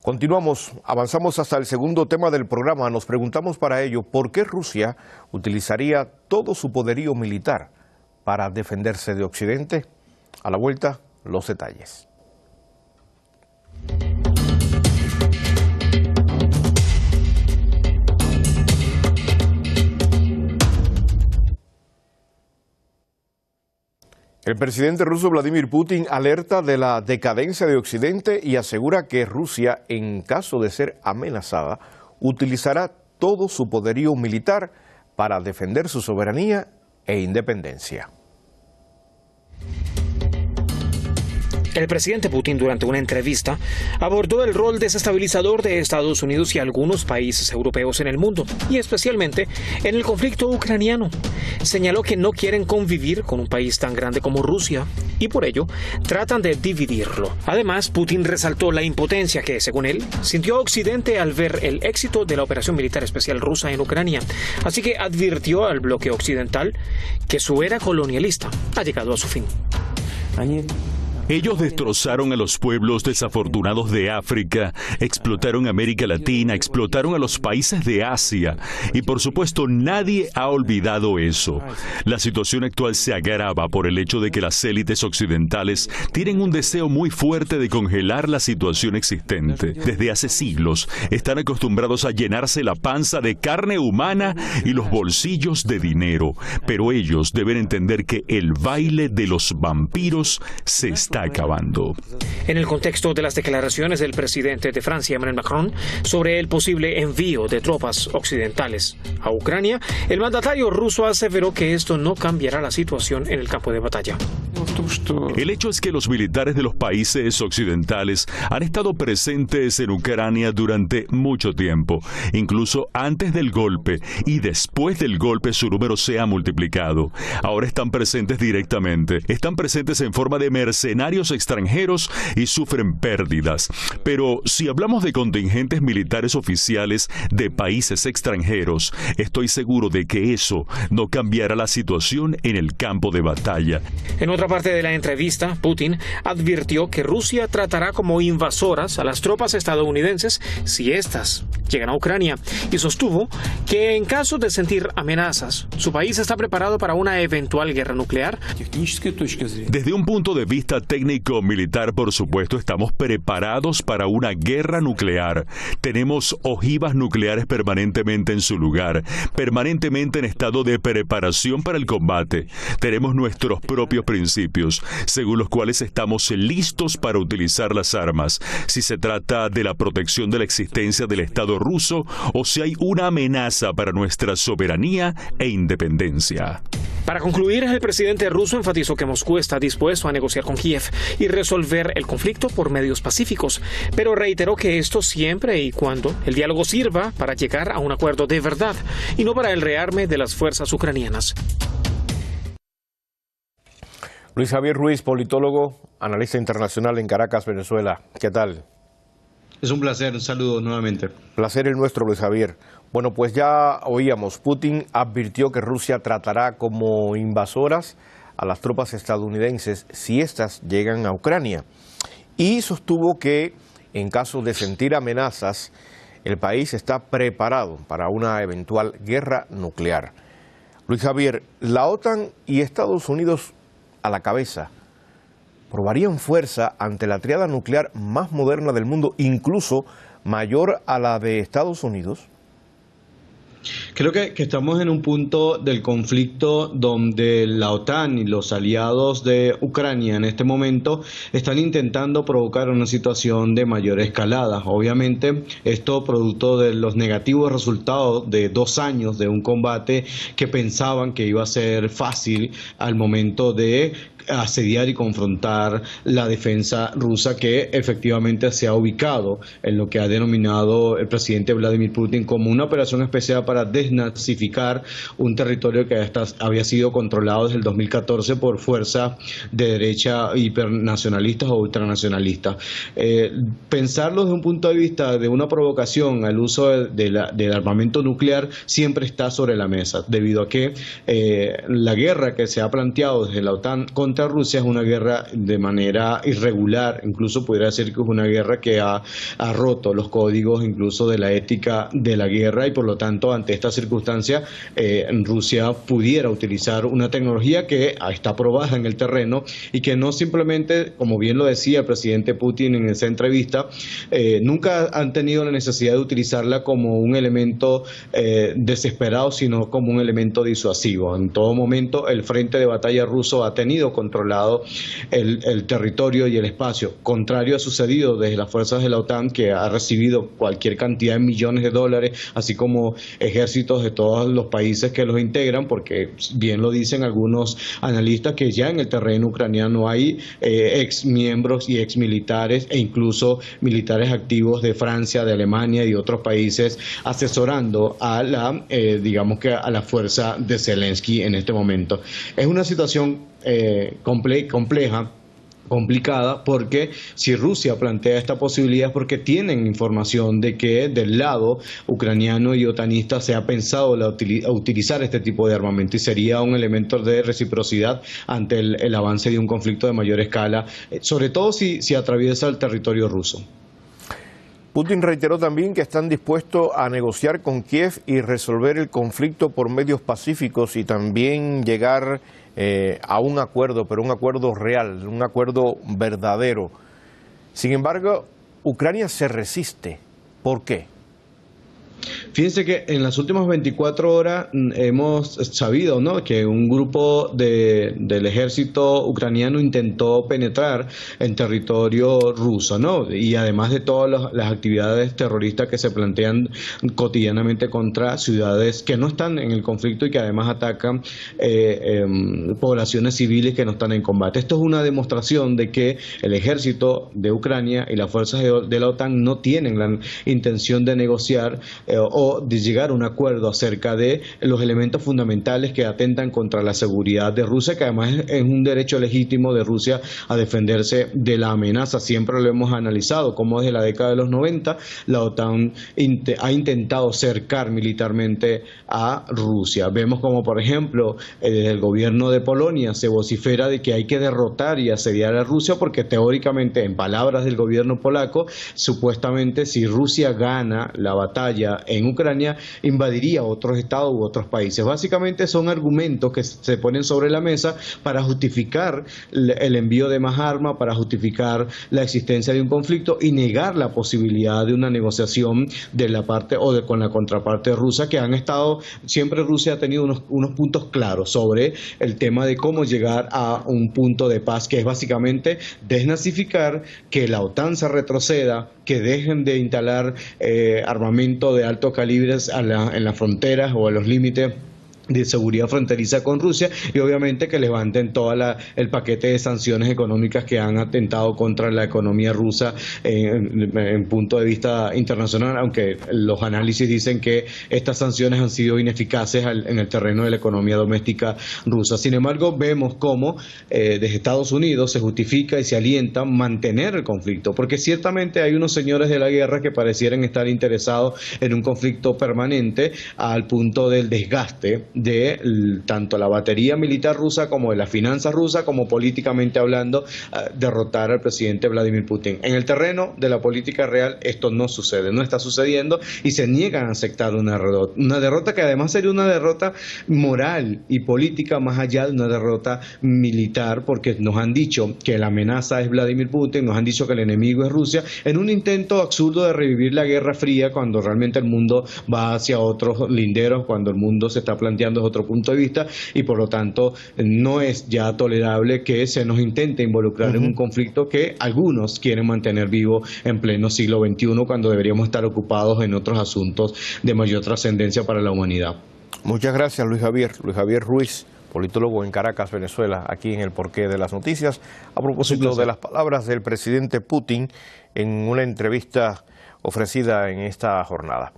Continuamos, avanzamos hasta el segundo tema del programa. Nos preguntamos para ello por qué Rusia utilizaría todo su poderío militar para defenderse de Occidente. A la vuelta, los detalles. El presidente ruso Vladimir Putin alerta de la decadencia de Occidente y asegura que Rusia, en caso de ser amenazada, utilizará todo su poderío militar para defender su soberanía e independencia. El presidente Putin, durante una entrevista, abordó el rol desestabilizador de Estados Unidos y algunos países europeos en el mundo, y especialmente en el conflicto ucraniano. Señaló que no quieren convivir con un país tan grande como Rusia, y por ello tratan de dividirlo. Además, Putin resaltó la impotencia que, según él, sintió Occidente al ver el éxito de la operación militar especial rusa en Ucrania. Así que advirtió al bloque occidental que su era colonialista ha llegado a su fin. Ellos destrozaron a los pueblos desafortunados de África, explotaron América Latina, explotaron a los países de Asia y por supuesto nadie ha olvidado eso. La situación actual se agrava por el hecho de que las élites occidentales tienen un deseo muy fuerte de congelar la situación existente. Desde hace siglos están acostumbrados a llenarse la panza de carne humana y los bolsillos de dinero, pero ellos deben entender que el baile de los vampiros se está acabando. En el contexto de las declaraciones del presidente de Francia, Emmanuel Macron, sobre el posible envío de tropas occidentales a Ucrania, el mandatario ruso aseveró que esto no cambiará la situación en el campo de batalla. El hecho es que los militares de los países occidentales han estado presentes en Ucrania durante mucho tiempo, incluso antes del golpe, y después del golpe su número se ha multiplicado. Ahora están presentes directamente, están presentes en forma de mercenarios extranjeros y sufren pérdidas. Pero si hablamos de contingentes militares oficiales de países extranjeros, estoy seguro de que eso no cambiará la situación en el campo de batalla. En otra parte de la entrevista, Putin advirtió que Rusia tratará como invasoras a las tropas estadounidenses si éstas llegan a Ucrania, y sostuvo que en caso de sentir amenazas, su país está preparado para una eventual guerra nuclear. Desde un punto de vista técnico-militar, por supuesto, estamos preparados para una guerra nuclear. Tenemos ojivas nucleares permanentemente en su lugar, permanentemente en estado de preparación para el combate. Tenemos nuestros propios principios, según los cuales estamos listos para utilizar las armas, si se trata de la protección de la existencia del Estado ruso o si hay una amenaza para nuestra soberanía e independencia. Para concluir, el presidente ruso enfatizó que Moscú está dispuesto a negociar con Kiev y resolver el conflicto por medios pacíficos, pero reiteró que esto siempre y cuando el diálogo sirva para llegar a un acuerdo de verdad y no para el rearme de las fuerzas ucranianas. Luis Javier Ruiz, politólogo, analista internacional en Caracas, Venezuela. ¿Qué tal? Es un placer, un saludo nuevamente. Placer el nuestro, Luis Javier. Bueno, pues ya oíamos, Putin advirtió que Rusia tratará como invasoras a las tropas estadounidenses si éstas llegan a Ucrania. Y sostuvo que en caso de sentir amenazas, el país está preparado para una eventual guerra nuclear. Luis Javier, la OTAN y Estados Unidos a la cabeza probarían fuerza ante la triada nuclear más moderna del mundo, incluso mayor a la de Estados Unidos. Creo que estamos en un punto del conflicto donde la OTAN y los aliados de Ucrania en este momento están intentando provocar una situación de mayor escalada. Obviamente, esto producto de los negativos resultados de 2 años de un combate que pensaban que iba a ser fácil al momento de asediar y confrontar la defensa rusa, que efectivamente se ha ubicado en lo que ha denominado el presidente Vladimir Putin como una operación especial para desnazificar un territorio que había sido controlado desde el 2014 por fuerzas de derecha hipernacionalistas o ultranacionalistas. Pensarlo desde un punto de vista de una provocación al uso del armamento nuclear siempre está sobre la mesa, debido a que la guerra que se ha planteado desde la OTAN contra contra Rusia es una guerra de manera irregular, incluso podría decir que es una guerra que ha roto los códigos incluso de la ética de la guerra, y por lo tanto ante esta circunstancia Rusia pudiera utilizar una tecnología que está probada en el terreno y que no simplemente, como bien lo decía el presidente Putin en esa entrevista, nunca han tenido la necesidad de utilizarla como un elemento desesperado, sino como un elemento disuasivo. En todo momento el frente de batalla ruso ha tenido controlado el territorio y el espacio, contrario ha sucedido desde las fuerzas de la OTAN, que ha recibido cualquier cantidad de millones de dólares, así como ejércitos de todos los países que los integran, porque bien lo dicen algunos analistas que ya en el terreno ucraniano hay ex miembros y ex militares e incluso militares activos de Francia, de Alemania y otros países asesorando a la digamos que a la fuerza de Zelensky en este momento. Es una situación compleja, complicada, porque si Rusia plantea esta posibilidad es porque tienen información de que del lado ucraniano y otanista se ha pensado utilizar este tipo de armamento, y sería un elemento de reciprocidad ante el avance de un conflicto de mayor escala, sobre todo si atraviesa el territorio ruso. Putin reiteró también que están dispuestos a negociar con Kiev y resolver el conflicto por medios pacíficos y también llegar a un acuerdo, pero un acuerdo real, un acuerdo verdadero. Sin embargo, Ucrania se resiste. ¿Por qué? Fíjense que en las últimas 24 horas hemos sabido, ¿no?, que un grupo del ejército ucraniano intentó penetrar en territorio ruso, ¿no? Y además de todas las actividades terroristas que se plantean cotidianamente contra ciudades que no están en el conflicto y que además atacan poblaciones civiles que no están en combate. Esto es una demostración de que el ejército de Ucrania y las fuerzas de la OTAN no tienen la intención de negociar o de llegar a un acuerdo acerca de los elementos fundamentales que atentan contra la seguridad de Rusia, que además es un derecho legítimo de Rusia a defenderse de la amenaza. Siempre lo hemos analizado, como desde la década de los 90 la OTAN ha intentado cercar militarmente a Rusia. Vemos como, por ejemplo, desde el gobierno de Polonia se vocifera de que hay que derrotar y asediar a Rusia, porque teóricamente, en palabras del gobierno polaco, supuestamente si Rusia gana la batalla en Ucrania, invadiría otros estados u otros países. Básicamente son argumentos que se ponen sobre la mesa para justificar el envío de más armas, para justificar la existencia de un conflicto y negar la posibilidad de una negociación de la parte con la contraparte rusa, que han estado, siempre Rusia ha tenido unos puntos claros sobre el tema de cómo llegar a un punto de paz, que es básicamente desnazificar, que la OTAN se retroceda, que dejen de instalar armamento de alto calibre en las fronteras o en los límites de seguridad fronteriza con Rusia, y obviamente que levanten todo el paquete de sanciones económicas que han atentado contra la economía rusa en punto de vista internacional, aunque los análisis dicen que estas sanciones han sido ineficaces en el terreno de la economía doméstica rusa. Sin embargo, vemos cómo desde Estados Unidos se justifica y se alienta mantener el conflicto, porque ciertamente hay unos señores de la guerra que parecieran estar interesados en un conflicto permanente al punto del desgaste de tanto la batería militar rusa como de la finanza rusa, como políticamente hablando, derrotar al presidente Vladimir Putin. En el terreno de la política real esto no sucede, no está sucediendo, y se niegan a aceptar una derrota que además sería una derrota moral y política más allá de una derrota militar, porque nos han dicho que la amenaza es Vladimir Putin, nos han dicho que el enemigo es Rusia, en un intento absurdo de revivir la Guerra Fría, cuando realmente el mundo va hacia otros linderos, cuando el mundo se está planteando desde otro punto de vista, y por lo tanto no es ya tolerable que se nos intente involucrar en un conflicto que algunos quieren mantener vivo en pleno siglo XXI, cuando deberíamos estar ocupados en otros asuntos de mayor trascendencia para la humanidad. Muchas gracias, Luis Javier Ruiz, politólogo en Caracas, Venezuela, aquí en El Porqué de las Noticias, a propósito de las palabras del presidente Putin en una entrevista ofrecida en esta jornada.